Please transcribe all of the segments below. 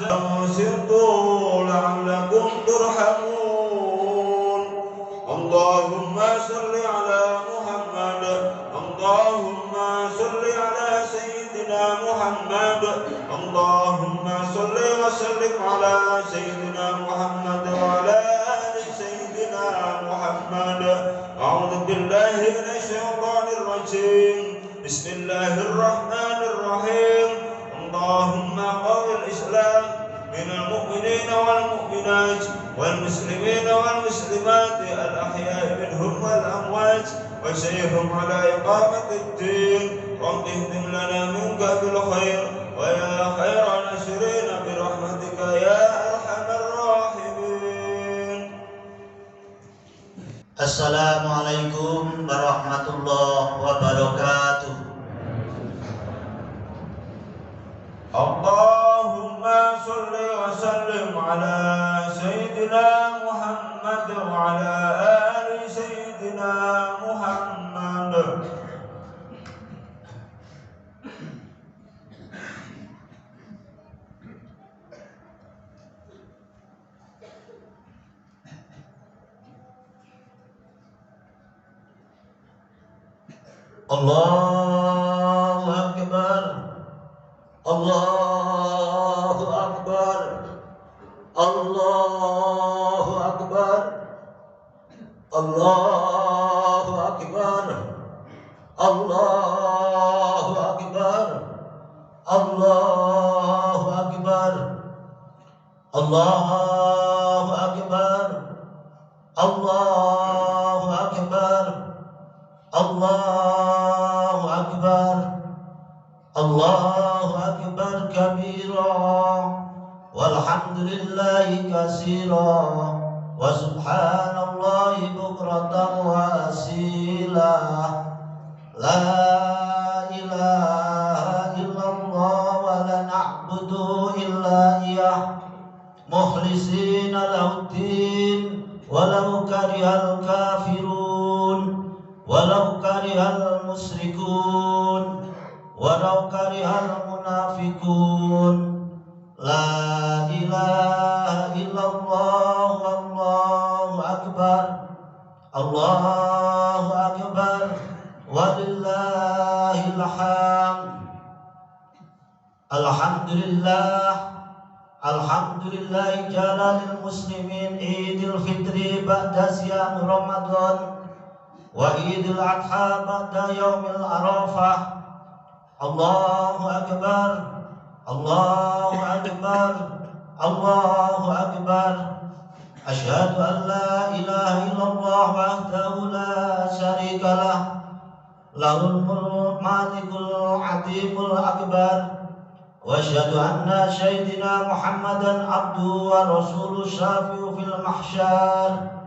سرتوا لعلكم ترحمون اللهم صل على محمد اللهم صل على سيدنا محمد اللهم صل وسلم على سيدنا محمد وعلى آل سيدنا محمد أعوذ بالله من الشيطان الرجيم بسم الله الرحمن الرحيم اللهم قوي الإسلام من المؤمنين والمؤمنات والمسلمين والمسلمات الأحياء منهم والأموات وسيرهم على إقامة الدين رب اهدم لنا منك بالخير ويا خير ناصرين برحمتك يا أرحم الراحمين. Assalamualaikum warahmatullahi wabarakatuh. Allahumma salli wa sallim ala Sayyidina Muhammad wa ala ali Sayyidina Muhammad. Allahu Akbar, Allahu Akbar, Allahu Akbar, Allahu Akbar, Allahu Akbar, Allahu Akbar, Allahu Akbar, Allahu Akbar, Allahu Akbar, Allahu Akbar kabira walhamdulillahi katsira wa subhanallahi bukratan wa asila. La ilaha illallah wa la na'budu illa iyyah mukhlisina lahuddin walau karihal kafirun walau karihal musyrikun walau karihal munafikun. La ilaha illallah wallahu akbar, Allahu akbar walillahil hamd. Alhamdulillah, alhamdulillah jalalil muslimin idul fitri ba'da siyam Ramadan wa idul adha ba'da yaumil arafah. Allahu akbar, Allahu akbar, Allahu akbar. Asyhadu an la ilaha illallah wahdahu la syarika lah, lahul mulku malikul atimul akbar. Wa asyhadu anna sayyidina Muhammadan abduhu wa rasuluhu syafi'u fil mahsyar.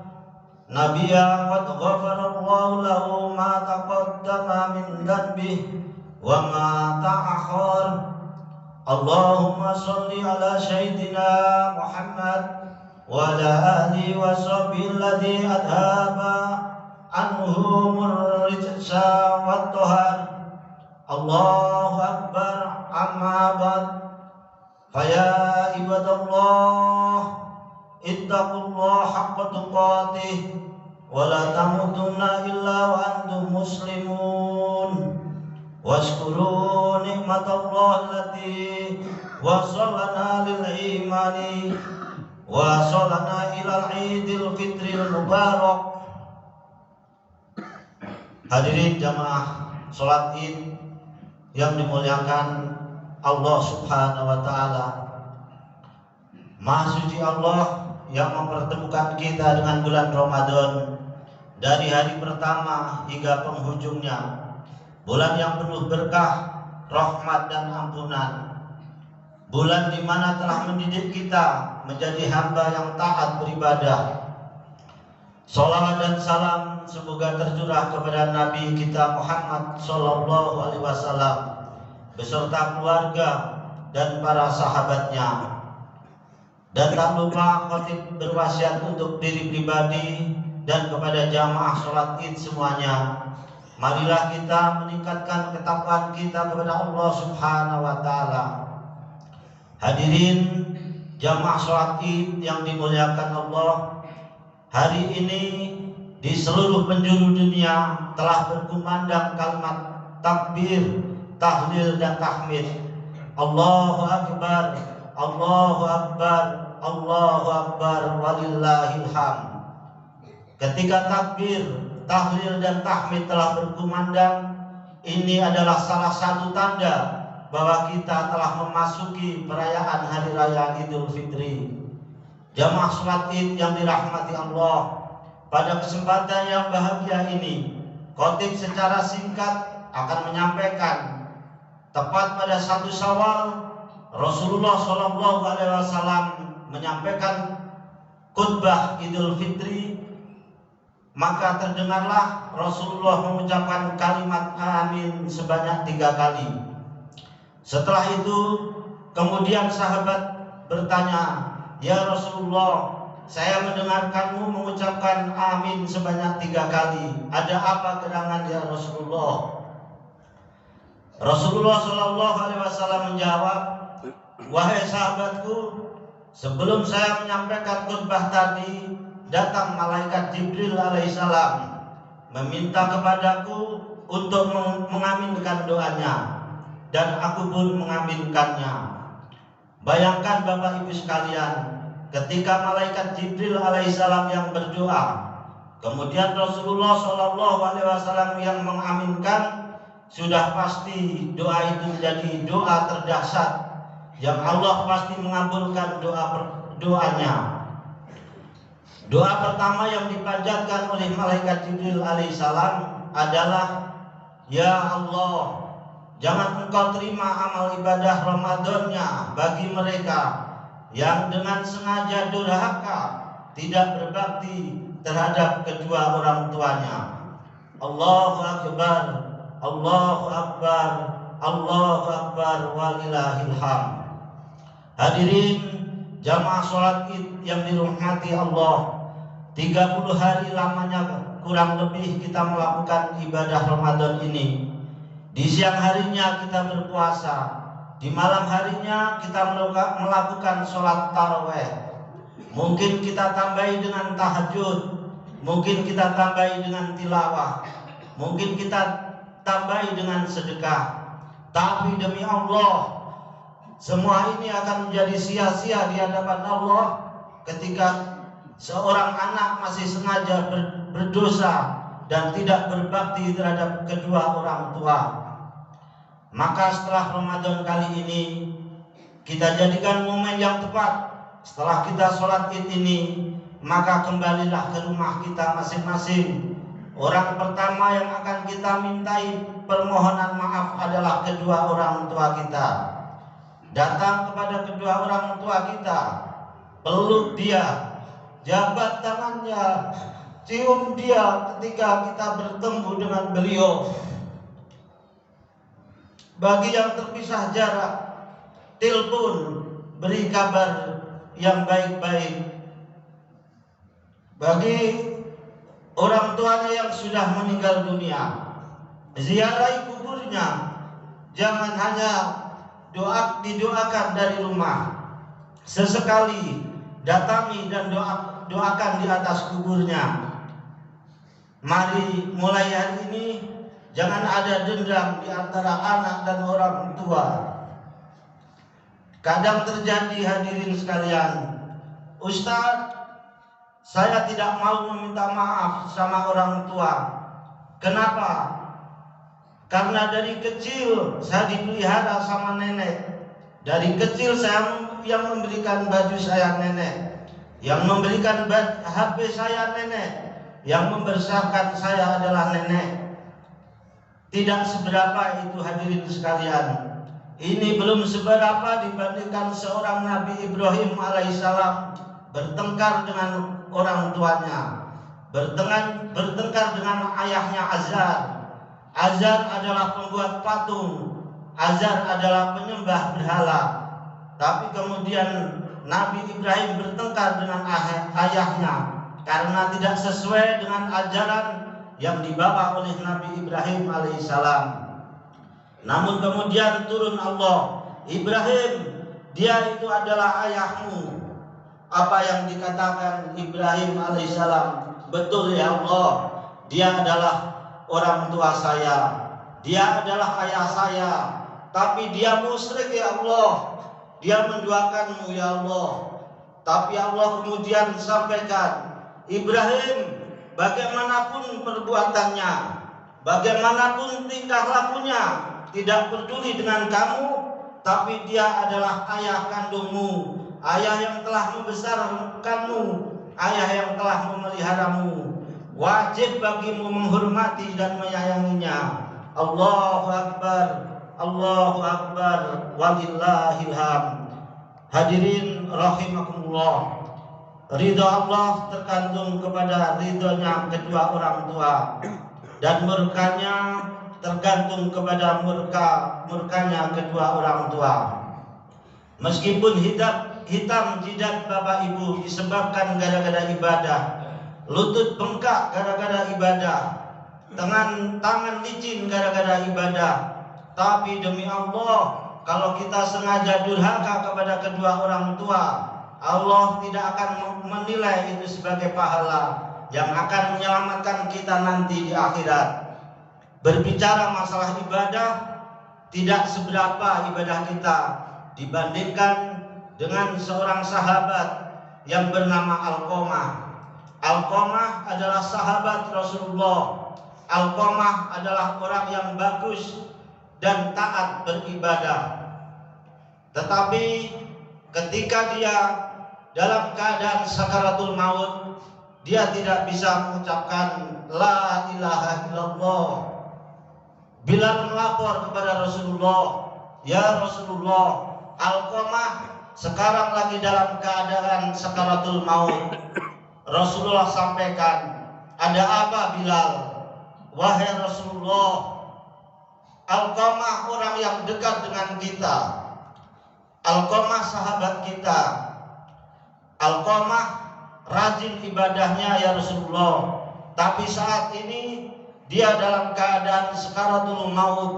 Nabiyya qad ghafarallahu lahu ma taqaddama min dhanbihi wa ma ta'akhkhar. Allahumma shalli ala sayyidina Muhammad wa ala alihi wa sahbihi alladhi adhaba anhumur rijsa wat tahar. Allahu akbar amma ba'd. Faya ibadallah ittaqullaha haqqa tuqatih wa la tamutunna illa wa antum muslimun. Washkuru nikmatallahi allati wasalana lil imani wa wasalana ilal idil fitril mubarak. Hadirin jamaah salat Id yang dimuliakan Allah Subhanahu wa taala. Maha suci Allah yang mempertemukan kita dengan bulan Ramadan dari hari pertama hingga penghujungnya. Bulan yang penuh berkah, rahmat dan ampunan. Bulan di mana telah mendidik kita menjadi hamba yang taat beribadah. Salawat dan salam semoga tercurah kepada Nabi kita Muhammad sallallahu alaihi wasallam beserta keluarga dan para sahabatnya. Dan tak lupa khotib berwasiat untuk diri pribadi dan kepada jamaah sholat Id semuanya. Marilah kita meningkatkan ketakwaan kita kepada Allah Subhanahu wa taala. Hadirin jamaah sholat Id yang dimuliakan Allah, hari ini di seluruh penjuru dunia telah berkumandang kalimat takbir, tahlil dan tahmid. Allahu Akbar, Allahu Akbar, Allahu Akbar, walillahil hamd. Ketika takbir, tahlil dan tahmid telah berkumandang, ini adalah salah satu tanda bahwa kita telah memasuki perayaan Hari Raya Idul Fitri. Jamaah sholat Id yang dirahmati Allah, pada kesempatan yang bahagia ini, khotib secara singkat akan menyampaikan tepat pada 1 Syawal Rasulullah SAW menyampaikan khutbah Idul Fitri. Maka terdengarlah Rasulullah mengucapkan kalimat amin sebanyak 3 kali. Setelah itu kemudian sahabat bertanya, "Ya Rasulullah, saya mendengarkanmu mengucapkan amin sebanyak 3 kali. Ada apa gerangan ya Rasulullah?" Rasulullah SAW menjawab, "Wahai sahabatku, sebelum saya menyampaikan khutbah tadi, datang malaikat Jibril alaihissalam meminta kepadaku untuk mengaminkan doanya, dan aku pun mengaminkannya." Bayangkan Bapak Ibu sekalian, ketika malaikat Jibril alaihissalam yang berdoa, kemudian Rasulullah SAW yang mengaminkan, sudah pasti doa itu menjadi doa terdahsyat yang Allah pasti mengabulkan doanya. Doa pertama yang dipanjatkan oleh malaikat Jibril alaihissalam adalah, "Ya Allah, jangan Engkau terima amal ibadah Ramadannya bagi mereka yang dengan sengaja durhaka tidak berbakti terhadap kedua orang tuanya." Allahu Akbar, Allahu Akbar, Allahu Akbar, walillahil hamd. Hadirin jamaah sholat Id yang dirahmati Allah, 30 hari lamanya kurang lebih kita melakukan ibadah Ramadan ini. Di siang harinya kita berpuasa, di malam harinya kita melakukan sholat taraweh. Mungkin kita tambahi dengan tahajud, mungkin kita tambahi dengan tilawah, mungkin kita tambahi dengan sedekah. Tapi demi Allah, semua ini akan menjadi sia-sia di hadapan Allah ketika seorang anak masih sengaja berdosa dan tidak berbakti terhadap kedua orang tua. Maka setelah Ramadan kali ini, kita jadikan momen yang tepat. Setelah kita sholat Id ini, maka kembalilah ke rumah kita masing-masing. Orang pertama yang akan kita mintai permohonan maaf adalah kedua orang tua kita. Datang kepada kedua orang tua kita, peluk dia, jabat tangannya, cium dia ketika kita bertemu dengan beliau. Bagi yang terpisah jarak, telepon, beri kabar yang baik-baik. Bagi orang tuanya yang sudah meninggal dunia, ziarahi kuburnya. Jangan hanya didoakan dari rumah, sesekali datangi dan doakan di atas kuburnya. Mari mulai hari ini jangan ada dendam di antara anak dan orang tua. Kadang terjadi hadirin sekalian, "Ustaz, saya tidak mau meminta maaf sama orang tua." Kenapa? Karena dari kecil saya dipelihara sama nenek. Dari kecil saya yang memberikan baju saya nenek, yang memberikan HP saya nenek, yang membesarkan saya adalah nenek. Tidak seberapa itu hadirin sekalian. Ini belum seberapa dibandingkan seorang Nabi Ibrahim alaihissalam bertengkar dengan orang tuanya, bertengkar dengan ayahnya Azar. Azar adalah pembuat patung, Azar adalah penyembah berhala. Tapi kemudian Nabi Ibrahim bertengkar dengan ayahnya karena tidak sesuai dengan ajaran yang dibawa oleh Nabi Ibrahim alaihissalam. Namun kemudian turun Allah, "Ibrahim, dia itu adalah ayahmu. apa yang dikatakan Ibrahim alaihissalam. Betul ya Allah, dia adalah orang tua saya, dia adalah ayah saya, tapi dia musyrik ya Allah, dia menduakanmu ya Allah. Tapi Allah kemudian sampaikan, Ibrahim, bagaimanapun perbuatannya, bagaimanapun tingkah lakunya, tidak peduli dengan kamu, tapi dia adalah ayah kandungmu, ayah yang telah membesarkanmu, ayah yang telah memeliharamu. Wajib bagimu menghormati dan menyayanginya. Allahu Akbar, Allahu Akbar, walillahil hamd. Hadirin rahimakumullah, ridha Allah tergantung kepada ridhonya kedua orang tua, dan murkanya tergantung kepada murkanya kedua orang tua. Meskipun hitam jidat bapak ibu disebabkan gara-gara ibadah, lutut bengkak gara-gara ibadah, tangan licin gara-gara ibadah, tapi demi Allah, kalau kita sengaja durhaka kepada kedua orang tua, Allah tidak akan menilai itu sebagai pahala yang akan menyelamatkan kita nanti di akhirat. Berbicara masalah ibadah, tidak seberapa ibadah kita dibandingkan dengan seorang sahabat yang bernama Alqamah. Alqamah adalah sahabat Rasulullah. Alqamah adalah orang yang bagus dan taat beribadah. Tetapi ketika dia dalam keadaan sakaratul maut, dia tidak bisa mengucapkan la ilaha illallah. Bilal melapor kepada Rasulullah, ya Rasulullah, Alqamah sekarang lagi dalam keadaan sakaratul maut. Rasulullah sampaikan, ada apa Bilal? Wahai Rasulullah, Alqamah orang yang dekat dengan kita, Alqamah sahabat kita, Alqamah rajin ibadahnya ya Rasulullah, tapi saat ini dia dalam keadaan sakaratul maut,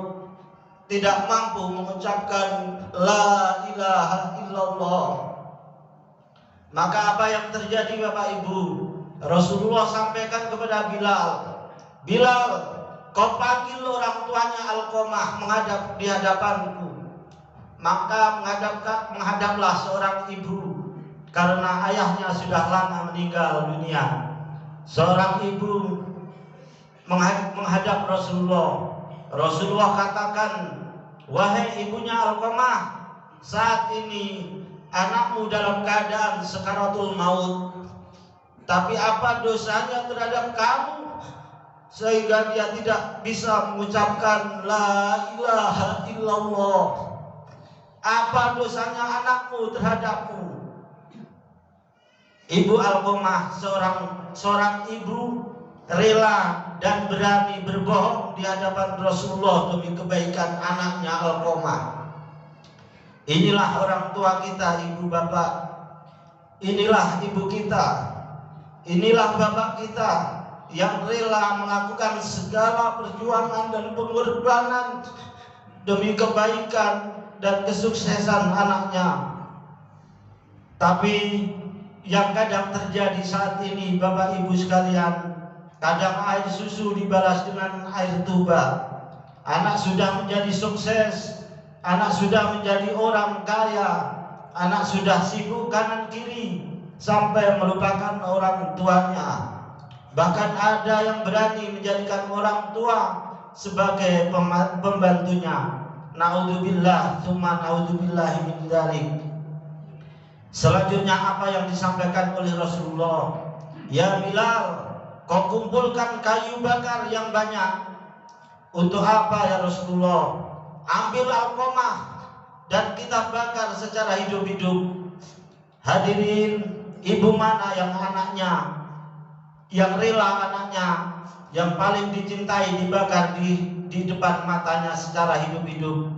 tidak mampu mengucapkan la ilaha illallah. Maka apa yang terjadi Bapak Ibu? Rasulullah sampaikan kepada Bilal, Bilal, kau panggil orang tuanya Alqamah menghadap di hadapanku. Maka menghadaplah seorang ibu, karena ayahnya sudah lama meninggal dunia. Seorang ibu menghadap Rasulullah. Rasulullah katakan, wahai ibunya Alqamah, saat ini anakmu dalam keadaan sakaratul maut. Tapi apa dosanya terhadap kamu sehingga dia tidak bisa mengucapkan la ilaha illallah? Apa dosanya anakmu terhadapmu? Ibu Alqamah, seorang ibu rela dan berani berbohong di hadapan Rasulullah demi kebaikan anaknya Alqamah. Inilah orang tua kita, ibu bapak. Inilah ibu kita. Inilah bapak kita yang rela melakukan segala perjuangan dan pengorbanan demi kebaikan dan kesuksesan anaknya. Tapi yang kadang terjadi saat ini Bapak Ibu sekalian, kadang air susu dibalas dengan air tuba. Anak sudah menjadi sukses, anak sudah menjadi orang kaya, anak sudah sibuk kanan kiri sampai melupakan orang tuanya. Bahkan ada yang berani menjadikan orang tua sebagai pembantunya. Naudzubillah, tsumma naudzubillahi min dzalik. Selanjutnya apa yang disampaikan oleh Rasulullah? Ya Bilal, kau kumpulkan kayu bakar yang banyak. Untuk apa ya Rasulullah? Ambil Alqamah dan kita bakar secara hidup-hidup. Hadirin, ibu mana yang anaknya, yang rela anaknya yang paling dicintai dibakar di depan matanya secara hidup-hidup?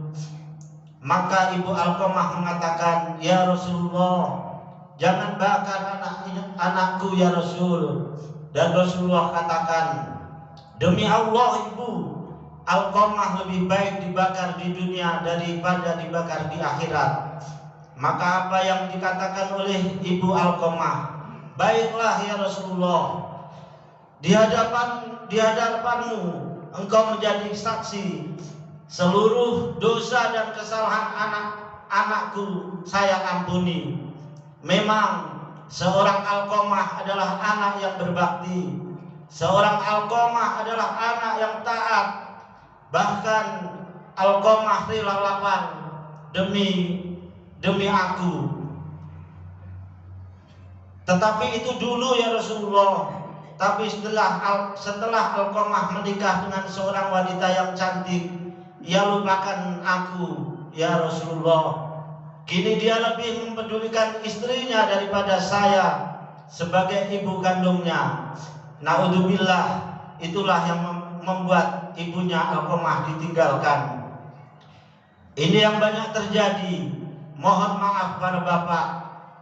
Maka ibu Alqamah mengatakan, ya Rasulullah, jangan bakar anakku ya Rasul. Dan Rasulullah katakan, demi Allah ibu, Alqamah lebih baik dibakar di dunia daripada dibakar di akhirat. Maka apa yang dikatakan oleh Ibu Alqamah, baiklah ya Rasulullah, di hadapanmu engkau menjadi saksi, seluruh dosa dan kesalahan anak-anakku saya ampuni. Memang seorang Alqamah adalah anak yang berbakti, seorang Alqamah adalah anak yang taat. Bahkan Alqamah rela lapar demi aku. Tetapi itu dulu ya Rasulullah. Tapi setelah Alqamah menikah dengan seorang wanita yang cantik, ia lupakan aku ya Rasulullah. Kini dia lebih mempedulikan istrinya daripada saya sebagai ibu kandungnya. Naudzubillah, itulah yang membuat ibunya Alqamah ditinggalkan. Ini yang banyak terjadi. Mohon maaf para bapak,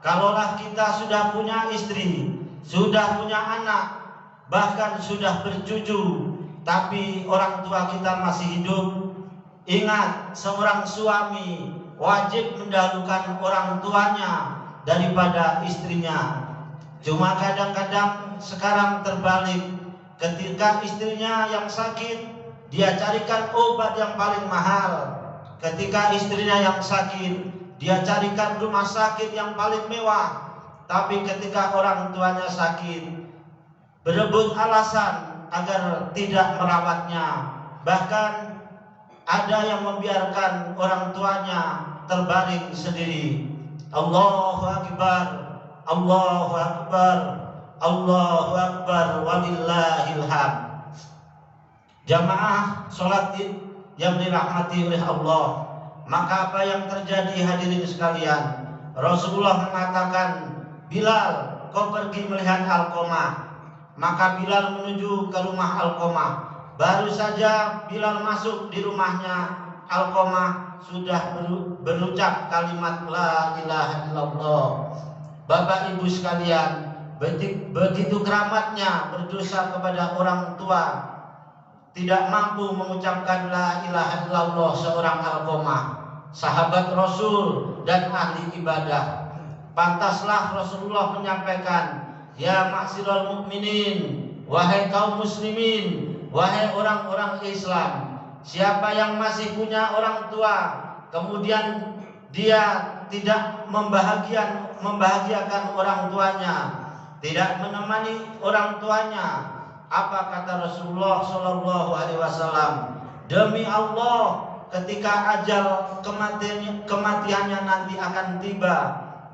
kalaulah kita sudah punya istri, sudah punya anak, bahkan sudah bercucu, tapi orang tua kita masih hidup, ingat, seorang suami wajib mendahulukan orang tuanya daripada istrinya. Cuma kadang-kadang sekarang terbalik, ketika istrinya yang sakit, dia carikan obat yang paling mahal. Ketika istrinya yang sakit, dia carikan rumah sakit yang paling mewah. Tapi ketika orang tuanya sakit, berebut alasan agar tidak merawatnya. Bahkan ada yang membiarkan orang tuanya terbaring sendiri. Allahu Akbar, Allahu Akbar, Allahu Akbar, walillahil hamd. Jamaah sholat id yang dirahmati oleh Allah, maka apa yang terjadi hadirin sekalian? Rasulullah mengatakan, Bilal, kau pergi melihat Alqamah. Maka Bilal menuju ke rumah Alqamah. Baru saja Bilal masuk di rumahnya Alqamah, sudah berucap kalimat la ilaha illallah. Bapak ibu sekalian, begitu keramatnya berdosa kepada orang tua, tidak mampu mengucapkan la ilaha illallah seorang Alqamah, sahabat Rasul dan ahli ibadah. Pantaslah Rasulullah menyampaikan, ya maksiral mukminin, wahai kaum muslimin, wahai orang-orang Islam, siapa yang masih punya orang tua, kemudian dia tidak membahagiakan orang tuanya, tidak menemani orang tuanya, apa kata Rasulullah Shallallahu Alaihi Wasallam? Demi Allah, ketika ajal kematiannya nanti akan tiba,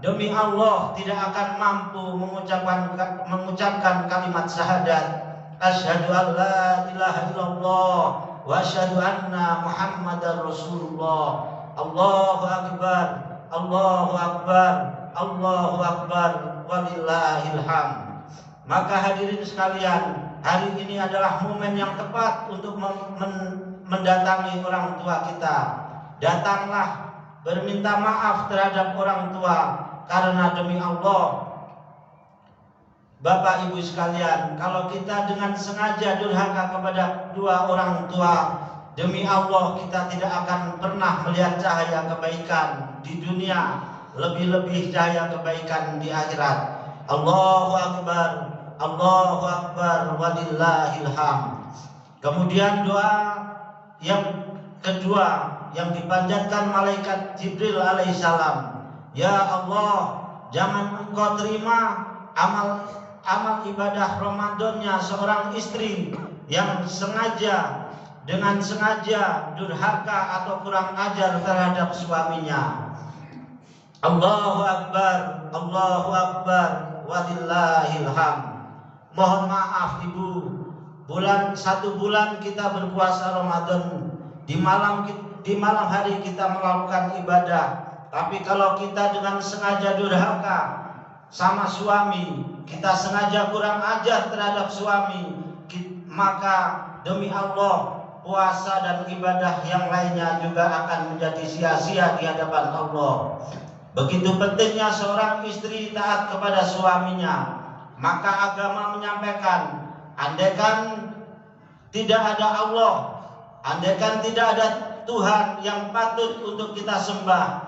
demi Allah tidak akan mampu mengucapkan kalimat syahadat, asyhadu an la ilaha illallah wa asyhadu anna Muhammadar Rasulullah. Allahu Akbar, Allahu Akbar, Allahu Akbar, walillahil hamd. Maka hadirin sekalian, hari ini adalah momen yang tepat untuk mendatangi orang tua kita. Datanglah berminta maaf terhadap orang tua, karena demi Allah, Bapak Ibu sekalian, kalau kita dengan sengaja durhaka kepada dua orang tua, demi Allah kita tidak akan pernah melihat cahaya kebaikan di dunia, lebih-lebih cahaya kebaikan di akhirat. Allahu Akbar, Allahu Akbar, walillahil hamd. Kemudian doa yang kedua yang dipanjatkan malaikat Jibril alaihissalam, ya Allah, jangan engkau terima amal ibadah Ramadannya seorang istri yang dengan sengaja durhaka atau kurang ajar terhadap suaminya. Allahu Akbar, Allahu Akbar, walillahil hamd. Mohon maaf ibu, satu bulan kita berpuasa Ramadan, di malam hari kita melakukan ibadah, tapi kalau kita dengan sengaja durhaka sama suami, kita sengaja kurang ajar terhadap suami, maka demi Allah puasa dan ibadah yang lainnya juga akan menjadi sia-sia di hadapan Allah. Begitu pentingnya seorang istri taat kepada suaminya. Maka agama menyampaikan, andaikan tidak ada Allah, andaikan tidak ada Tuhan yang patut untuk kita sembah,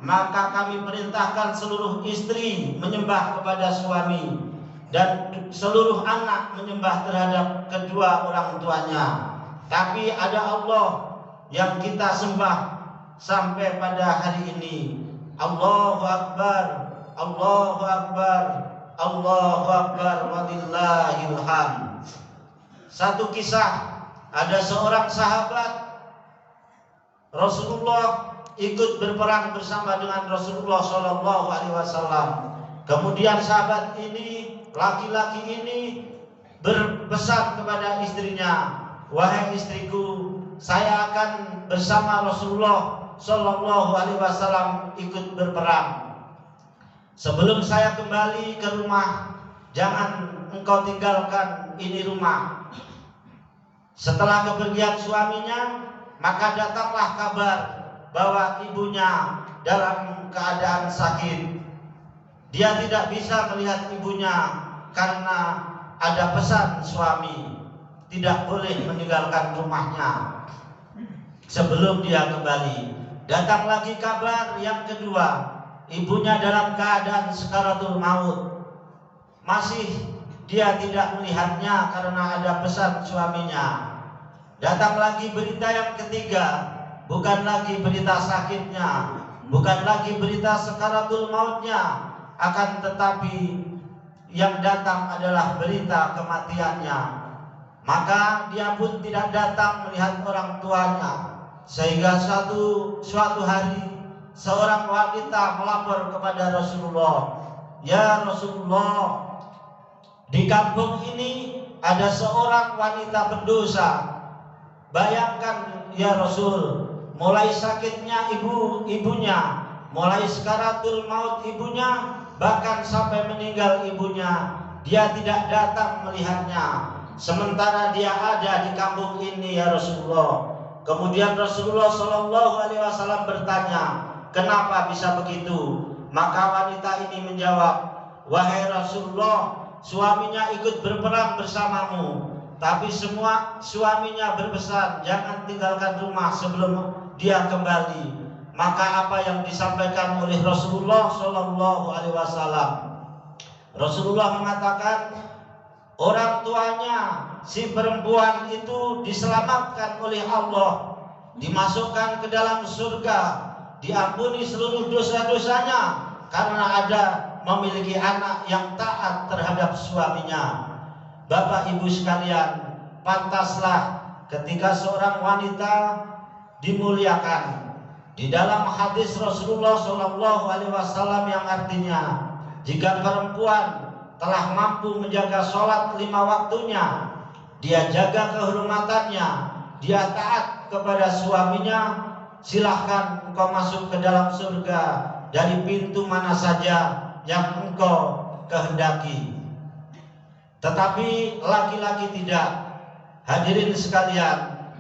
maka kami perintahkan seluruh istri menyembah kepada suami dan seluruh anak menyembah terhadap kedua orang tuanya. Tapi ada Allah yang kita sembah sampai pada hari ini. Allahu Akbar, Allahu Akbar, Allahu Akbar, walillahil hamd. Satu kisah, ada seorang sahabat Rasulullah ikut berperang bersama dengan Rasulullah Shallallahu Alaihi Wasallam. Kemudian sahabat ini, laki-laki ini berpesan kepada istrinya, wahai istriku, saya akan bersama Rasulullah Shallallahu Alaihi Wasallam ikut berperang. Sebelum saya kembali ke rumah, jangan engkau tinggalkan ini rumah. Setelah kepergian suaminya, maka datanglah kabar bahwa ibunya dalam keadaan sakit. Dia tidak bisa melihat ibunya karena ada pesan suami tidak boleh meninggalkan rumahnya sebelum dia kembali. Datang lagi kabar yang kedua, ibunya dalam keadaan sakaratul maut. Masih dia tidak melihatnya karena ada pesan suaminya. Datang lagi berita yang ketiga, bukan lagi berita sakitnya, bukan lagi berita sakaratul mautnya, akan tetapi yang datang adalah berita kematiannya. Maka dia pun tidak datang melihat orang tuanya. Sehingga suatu hari seorang wanita melapor kepada Rasulullah, ya Rasulullah, di kampung ini ada seorang wanita berdosa. Bayangkan ya Rasul, mulai sakitnya ibunya, mulai sakaratul maut ibunya, bahkan sampai meninggal ibunya, dia tidak datang melihatnya. Sementara dia ada di kampung ini ya Rasulullah. Kemudian Rasulullah Shallallahu Alaihi Wasallam bertanya, kenapa bisa begitu? Maka wanita ini menjawab, wahai Rasulullah, suaminya ikut berperang bersamamu, tapi semua suaminya berpesan jangan tinggalkan rumah sebelum dia kembali. Maka apa yang disampaikan oleh Rasulullah Shallallahu Alaihi Wasallam, Rasulullah mengatakan orang tuanya si perempuan itu diselamatkan oleh Allah, dimasukkan ke dalam surga, diampuni seluruh dosa-dosanya karena ada memiliki anak yang taat terhadap suaminya. Bapak Ibu sekalian, pantaslah ketika seorang wanita dimuliakan. Di dalam hadis Rasulullah Shallallahu Alaihi Wasallam yang artinya, jika perempuan telah mampu menjaga sholat 5 waktunya, dia jaga kehormatannya, dia taat kepada suaminya, silahkan engkau masuk ke dalam surga dari pintu mana saja yang engkau kehendaki. Tetapi laki-laki tidak. Hadirin sekalian,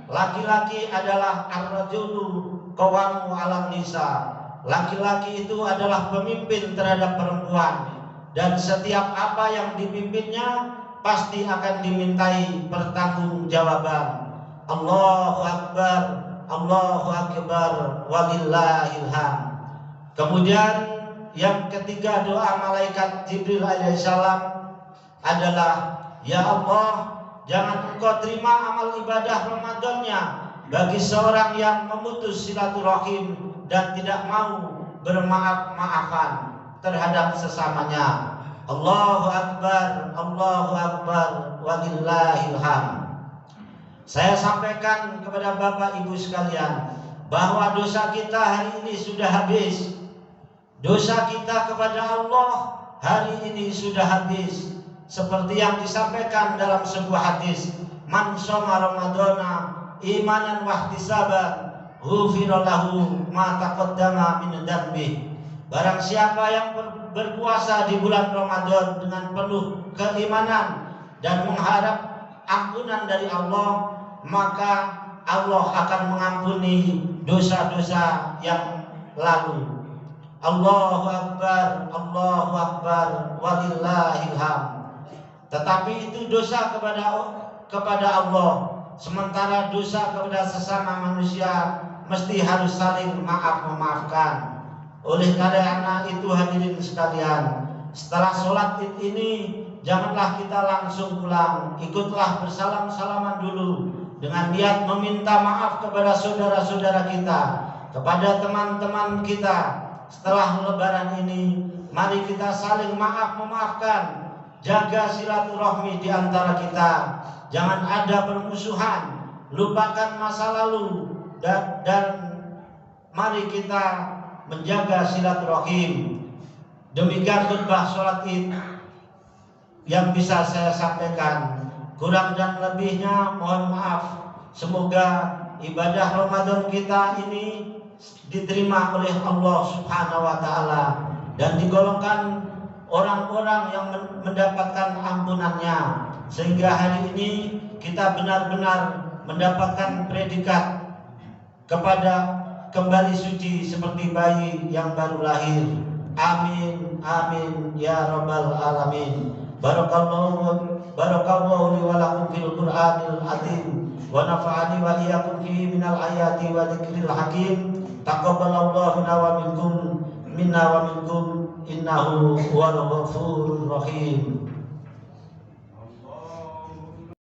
laki-laki adalah ar-rajulu qawamu 'alan nisa. Laki-laki itu adalah pemimpin terhadap perempuan, dan setiap apa yang dipimpinnya pasti akan dimintai pertanggungjawaban. Allahu Akbar, Allahu Akbar, walillahil hamd. Kemudian yang ketiga, doa malaikat Jibril alaihissalam adalah, ya Allah, jangan engkau terima amal ibadah Ramadannya bagi seorang yang memutus silaturahim dan tidak mau bermaaf-maafan terhadap sesamanya. Allahu Akbar, Allahu Akbar, walillahil hamd. Saya sampaikan kepada Bapak Ibu sekalian bahwa dosa kita hari ini sudah habis. Dosa kita kepada Allah hari ini sudah habis. Seperti yang disampaikan dalam sebuah hadis, man shoma ramadhana imanan wa ihtisaban ghufira lahu ma taqaddama min dzambi. Barang siapa yang berpuasa di bulan Ramadan dengan penuh keimanan dan mengharap ampunan dari Allah, maka Allah akan mengampuni dosa-dosa yang lalu. Allahu Akbar, Allahu Akbar, walillahil hamd. Tetapi itu dosa kepada Allah, sementara dosa kepada sesama manusia mesti harus saling maaf-memaafkan. Oleh karena itu hadirin sekalian, setelah sholat id ini janganlah kita langsung pulang, ikutlah bersalam-salaman dulu dengan niat meminta maaf kepada saudara-saudara kita, kepada teman-teman kita. Setelah lebaran ini, mari kita saling memaafkan, jaga silaturahmi di antara kita. Jangan ada permusuhan, lupakan masa lalu, dan mari kita menjaga silaturahim. Demikian khutbah sholat id yang bisa saya sampaikan. Kurang dan lebihnya mohon maaf. Semoga ibadah Ramadan kita ini diterima oleh Allah Subhanahu wa taala dan digolongkan orang-orang yang mendapatkan ampunannya, sehingga hari ini kita benar-benar mendapatkan predikat kepada kembali suci seperti bayi yang baru lahir. Amin amin ya rabbal alamin. Barakallahu li wa lakum fil Qur'anil azim wa nafa'ani wa iyyakum fihi minal ayati wa dzikril hakim. Taqabbalallahu minna wa minkum innahu huwal ghafurur rahim.